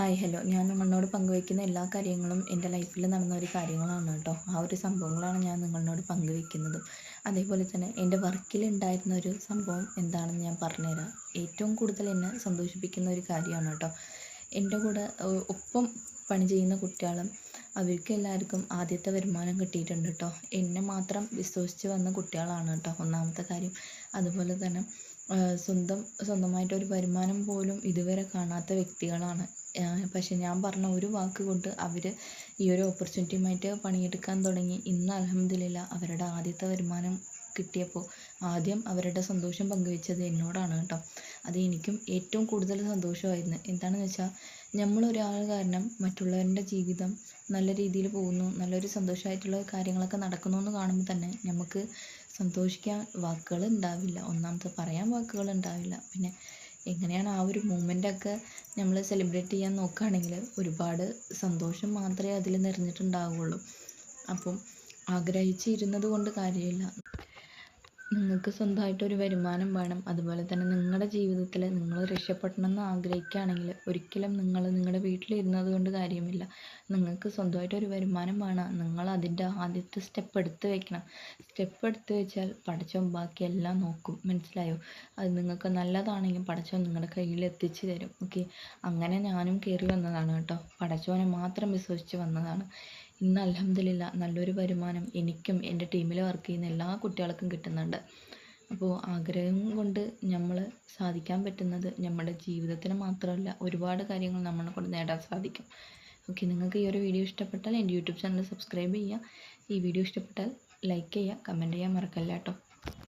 Hi hello ഞാൻ നിങ്ങളോട് പങ്കുവയ്ക്കുന്ന എല്ലാ കാര്യങ്ങളും എൻ്റെ ലൈഫിൽ നടന്ന ഒരു കാര്യങ്ങളാണ് കേട്ടോ. ആ ഒരു സംഭവങ്ങളാണ് ഞാൻ നിങ്ങളോട് പങ്കുവയ്ക്കുന്നതും. അതേപോലെ തന്നെ എൻ്റെ വർക്കിലുണ്ടായിരുന്ന ഒരു സംഭവം എന്താണെന്ന് ഞാൻ പറഞ്ഞുതരാം. ഏറ്റവും കൂടുതൽ എന്നെ സന്തോഷിപ്പിക്കുന്ന ഒരു കാര്യമാണ് കേട്ടോ. എൻ്റെ കൂടെ ഒപ്പം പണി ചെയ്യുന്ന കുട്ടികളും അവർക്ക് എല്ലാവർക്കും ആദ്യത്തെ വരുമാനം കിട്ടിയിട്ടുണ്ട് കേട്ടോ. എന്നെ മാത്രം വിശ്വസിച്ച് വന്ന കുട്ടികളാണ് കേട്ടോ ഒന്നാമത്തെ കാര്യം. അതുപോലെ തന്നെ സ്വന്തമായിട്ടൊരു വരുമാനം പോലും ഇതുവരെ കാണാത്ത വ്യക്തികളാണ്. പക്ഷെ ഞാൻ പറഞ്ഞ ഒരു വാക്ക് കൊണ്ട് അവർ ഈ ഒരു ഓപ്പർച്യൂണിറ്റിയുമായിട്ട് പണിയെടുക്കാൻ തുടങ്ങി. ഇന്ന് അൽഹംദുലില്ലാ അവരുടെ ആദ്യത്തെ വരുമാനം കിട്ടിയപ്പോൾ ആദ്യം അവരുടെ സന്തോഷം പങ്കുവെച്ചത് എന്നോടാണ് കേട്ടോ. അത് എനിക്കും ഏറ്റവും കൂടുതൽ സന്തോഷമായിരുന്നു. എന്താണെന്ന് വെച്ചാൽ നമ്മളൊരാൾ കാരണം മറ്റുള്ളവരുടെ ജീവിതം നല്ല രീതിയിൽ പോകുന്നു, നല്ലൊരു സന്തോഷമായിട്ടുള്ള കാര്യങ്ങളൊക്കെ നടക്കുന്നു എന്ന് കാണുമ്പോൾ തന്നെ നമുക്ക് സന്തോഷിക്കാൻ വാക്കുകൾ ഉണ്ടാവില്ല. ഒന്നാമത്തെ പറയാൻ വാക്കുകൾ ഉണ്ടാവില്ല. പിന്നെ എങ്ങനെയാണ് ആ ഒരു മൂമെൻ്റൊക്കെ നമ്മൾ സെലിബ്രേറ്റ് ചെയ്യാൻ നോക്കുകയാണെങ്കിൽ ഒരുപാട് സന്തോഷം മാത്രമേ അതിൽ നിറഞ്ഞിട്ടുണ്ടാവുകയുള്ളൂ. അപ്പം ആഗ്രഹിച്ചിരുന്നത് കൊണ്ട് കാര്യമില്ല. നിങ്ങൾക്ക് സ്വന്തമായിട്ടൊരു വരുമാനം വേണം. അതുപോലെ തന്നെ നിങ്ങളുടെ ജീവിതത്തിൽ നിങ്ങൾ രക്ഷപ്പെടണമെന്ന് ആഗ്രഹിക്കുകയാണെങ്കിൽ ഒരിക്കലും നിങ്ങൾ നിങ്ങളുടെ വീട്ടിലിരുന്നത് കൊണ്ട് കാര്യമില്ല. നിങ്ങൾക്ക് സ്വന്തമായിട്ടൊരു വരുമാനം വേണം. നിങ്ങൾ അതിൻ്റെ ആദ്യത്തെ സ്റ്റെപ്പ് എടുത്ത് വെക്കണം. സ്റ്റെപ്പ് എടുത്ത് വെച്ചാൽ പടച്ചോൻ ബാക്കിയെല്ലാം നോക്കും. മനസ്സിലായോ? അത് നിങ്ങൾക്ക് നല്ലതാണെങ്കിൽ പടച്ചോൻ നിങ്ങളുടെ കയ്യിൽ എത്തിച്ചു തരും. ഓക്കെ, അങ്ങനെ ഞാനും കയറി വന്നതാണ് കേട്ടോ. പടച്ചോനെ മാത്രം വിശ്വസിച്ച് വന്നതാണ്. ഇന്ന് അൽഹംദുലില്ലാ നല്ലൊരു വരുമാനം എനിക്കും എൻ്റെ ടീമിൽ വർക്ക് ചെയ്യുന്ന എല്ലാ കുട്ടികൾക്കും കിട്ടുന്നുണ്ട്. അപ്പോൾ ആഗ്രഹം കൊണ്ട് നമ്മൾ സാധിക്കാൻ പറ്റുന്നത് നമ്മുടെ ജീവിതത്തിന് മാത്രമല്ല, ഒരുപാട് കാര്യങ്ങൾ നമ്മളെ കൊണ്ട് നേടാൻ സാധിക്കും. ഓക്കെ, നിങ്ങൾക്ക് ഈ ഒരു വീഡിയോ ഇഷ്ടപ്പെട്ടാൽ എൻ്റെ യൂട്യൂബ് ചാനൽ സബ്സ്ക്രൈബ് ചെയ്യുക. ഈ വീഡിയോ ഇഷ്ടപ്പെട്ടാൽ ലൈക്ക് ചെയ്യുക, കമൻറ്റ് ചെയ്യാൻ മറക്കല്ല കേട്ടോ.